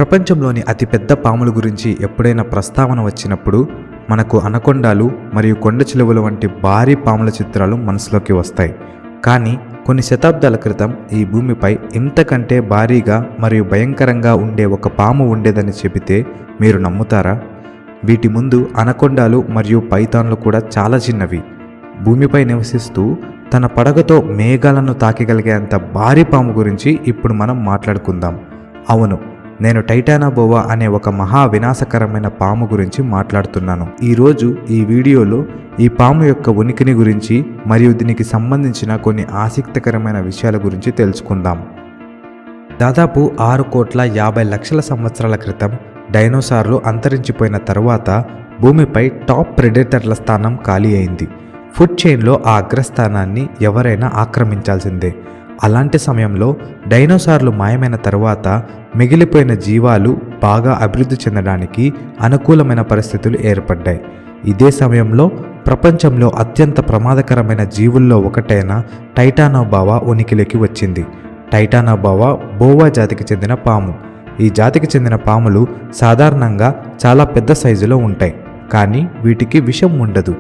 ప్రపంచంలోని అతిపెద్ద పాముల గురించి ఎప్పుడైనా ప్రస్తావన వచ్చినప్పుడు మనకు అనకొండాలు మరియు కొండ చిలువలు వంటి భారీ పాముల చిత్రాలు మనసులోకి వస్తాయి. కానీ కొన్ని శతాబ్దాల క్రితం ఈ భూమిపై ఇంతకంటే భారీగా మరియు భయంకరంగా ఉండే ఒక పాము ఉండేదని చెబితే మీరు నమ్ముతారా? వీటి ముందు అనకొండాలు మరియు పైథాన్లు కూడా చాలా చిన్నవి. భూమిపై నివసిస్తూ తన పడగతో మేఘాలను తాకగలిగేంత భారీ పాము గురించి ఇప్పుడు మనం మాట్లాడుకుందాం. అవును, నేను టైటానోబోవా అనే ఒక మహా వినాశకరమైన పాము గురించి మాట్లాడుతున్నాను. ఈరోజు ఈ వీడియోలో ఈ పాము యొక్క ఉనికిని గురించి మరియు దీనికి సంబంధించిన కొన్ని ఆసక్తికరమైన విషయాల గురించి తెలుసుకుందాం. దాదాపు 6,50,00,000 సంవత్సరాల క్రితం డైనోసార్లు అంతరించిపోయిన తరువాత భూమిపై టాప్ ప్రెడేటర్ల స్థానం ఖాళీ అయింది. ఫుడ్ చైన్లో ఆ అగ్రస్థానాన్ని ఎవరైనా ఆక్రమించాల్సిందే. అలాంటి సమయంలో డైనోసార్లు మాయమైన తరువాత మిగిలిపోయిన జీవాలు బాగా అభివృద్ధి చెందడానికి అనుకూలమైన పరిస్థితులు ఏర్పడ్డాయి. ఇదే సమయంలో ప్రపంచంలో అత్యంత ప్రమాదకరమైన జీవుల్లో ఒకటైన టైటానోబోవా ఉనికిలోకి వచ్చింది. టైటానోబోవా బోవా జాతికి చెందిన పాము. ఈ జాతికి చెందిన పాములు సాధారణంగా చాలా పెద్ద సైజులో ఉంటాయి, కానీ వీటికి విషం ఉండదు.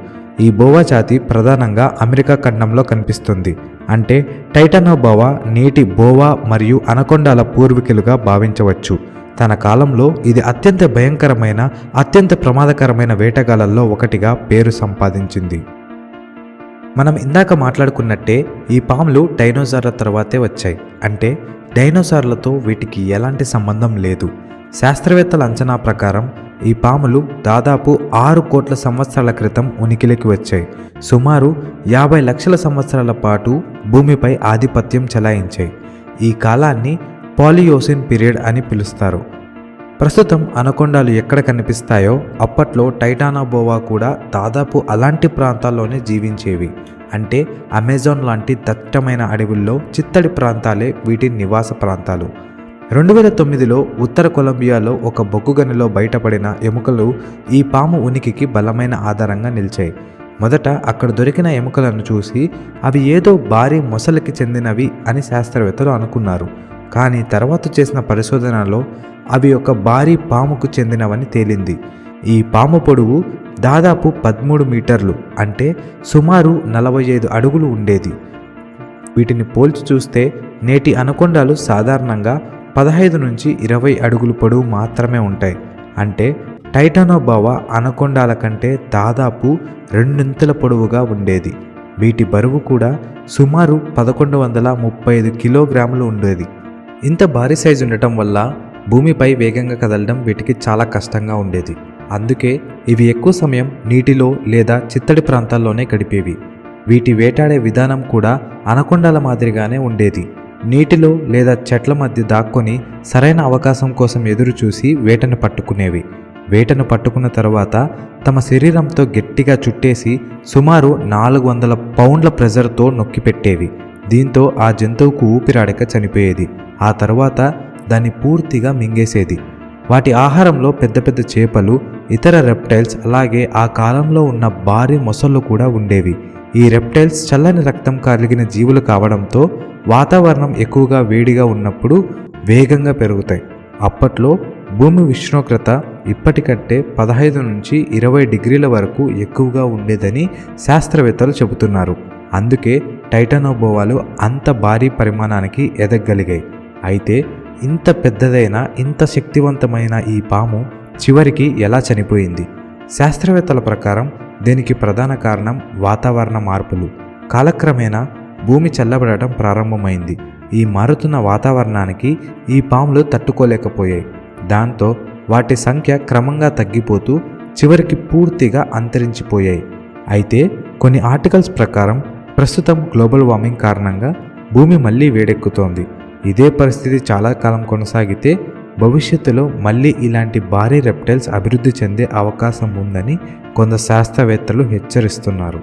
ఈ బోవా జాతి ప్రధానంగా అమెరికా ఖండంలో కనిపిస్తుంది. అంటే టైటానోబోవా నేటి బోవా మరియు అనకొండాల పూర్వీకులుగా భావించవచ్చు. తన కాలంలో ఇది అత్యంత భయంకరమైన, అత్యంత ప్రమాదకరమైన వేటగాళ్ళల్లో ఒకటిగా పేరు సంపాదించింది. మనం ఇందాక మాట్లాడుకున్నట్టే ఈ పాములు డైనోసార్ల తర్వాతే వచ్చాయి. అంటే డైనోసార్లతో వీటికి ఎలాంటి సంబంధం లేదు. శాస్త్రవేత్తల అంచనా ప్రకారం ఈ పాములు దాదాపు 6 కోట్ల సంవత్సరాల క్రితం ఉనికిలోకి వచ్చాయి. సుమారు 50 లక్షల సంవత్సరాల పాటు భూమిపై ఆధిపత్యం చెలాయించాయి. ఈ కాలాన్ని పాలియోసిన్ పీరియడ్ అని పిలుస్తారు. ప్రస్తుతం అనకొండాలు ఎక్కడ కనిపిస్తాయో అప్పట్లో టైటానోబోవా కూడా దాదాపు అలాంటి ప్రాంతాల్లోనే జీవించేవి. అంటే అమెజాన్ లాంటి దట్టమైన అడవుల్లో చిత్తడి ప్రాంతాలే వీటి నివాస ప్రాంతాలు. 2009లో ఉత్తర కొలంబియాలో ఒక బొగ్గు గనిలో బయటపడిన ఎముకలు ఈ పాము ఉనికికి బలమైన ఆధారంగా నిలిచాయి. మొదట అక్కడ దొరికిన ఎముకలను చూసి అవి ఏదో భారీ మొసలికి చెందినవి అని శాస్త్రవేత్తలు అనుకున్నారు. కానీ తర్వాత చేసిన పరిశోధనలో అవి ఒక భారీ పాముకు చెందినవని తేలింది. ఈ పాము పొడవు దాదాపు 13 మీటర్లు, అంటే సుమారు 45 అడుగులు ఉండేది. వీటిని పోల్చి చూస్తే నేటి అనకొండాలు సాధారణంగా 15 నుంచి 20 అడుగులు పొడవు మాత్రమే ఉంటాయి. అంటే టైటానోబోవా అనకొండాల కంటే దాదాపు 2 పొడవుగా ఉండేది. వీటి బరువు కూడా సుమారు 1135 కిలోగ్రాములు ఉండేది. ఇంత భారీ సైజు ఉండటం వల్ల భూమిపై వేగంగా కదలడం వీటికి చాలా కష్టంగా ఉండేది. అందుకే ఇవి ఎక్కువ సమయం నీటిలో లేదా చిత్తడి ప్రాంతాల్లోనే గడిపేవి. వీటి వేటాడే విధానం కూడా అనకొండాల మాదిరిగానే ఉండేది. నీటిలో లేదా చెట్ల మధ్య దాక్కొని సరైన అవకాశం కోసం ఎదురు చూసి వేటను పట్టుకునేవి. వేటను పట్టుకున్న తర్వాత తమ శరీరంతో గట్టిగా చుట్టేసి సుమారు 400 పౌండ్ల ప్రెజర్తో నొక్కిపెట్టేవి. దీంతో ఆ జంతువుకు ఊపిరాడక చనిపోయేది. ఆ తర్వాత దాన్ని పూర్తిగా మింగేసేది. వాటి ఆహారంలో పెద్ద పెద్ద చేపలు, ఇతర రెప్టైల్స్, అలాగే ఆ కాలంలో ఉన్న భారీ మొసళ్ళు కూడా ఉండేవి. ఈ రెప్టైల్స్ చల్లని రక్తం కలిగిన జీవులు కావడంతో వాతావరణం ఎక్కువగా వేడిగా ఉన్నప్పుడు వేగంగా పెరుగుతాయి. అప్పట్లో భూమి ఉష్ణోగ్రత ఇప్పటికంటే 15 నుంచి 20 డిగ్రీల వరకు ఎక్కువగా ఉండేదని శాస్త్రవేత్తలు చెబుతున్నారు. అందుకే టైటానోబోవాలు అంత భారీ పరిమాణానికి ఎదగగలిగాయి. అయితే ఇంత పెద్దదైన, ఇంత శక్తివంతమైన ఈ పాము చివరికి ఎలా చనిపోయింది? శాస్త్రవేత్తల ప్రకారం దీనికి ప్రధాన కారణం వాతావరణ మార్పులు. కాలక్రమేణా భూమి చల్లబడటం ప్రారంభమైంది. ఈ మారుతున్న వాతావరణానికి ఈ పాములు తట్టుకోలేకపోయాయి. దాంతో వాటి సంఖ్య క్రమంగా తగ్గిపోతూ చివరికి పూర్తిగా అంతరించిపోయాయి. అయితే కొన్ని ఆర్టికల్స్ ప్రకారం ప్రస్తుతం గ్లోబల్ వార్మింగ్ కారణంగా భూమి మళ్ళీ వేడెక్కుతోంది. ఇదే పరిస్థితి చాలా కాలం కొనసాగితే భవిష్యత్తులో మళ్ళీ ఇలాంటి భారీ రెప్టైల్స్ అభివృద్ధి చెందే అవకాశం ఉందని కొందరు శాస్త్రవేత్తలు హెచ్చరిస్తున్నారు.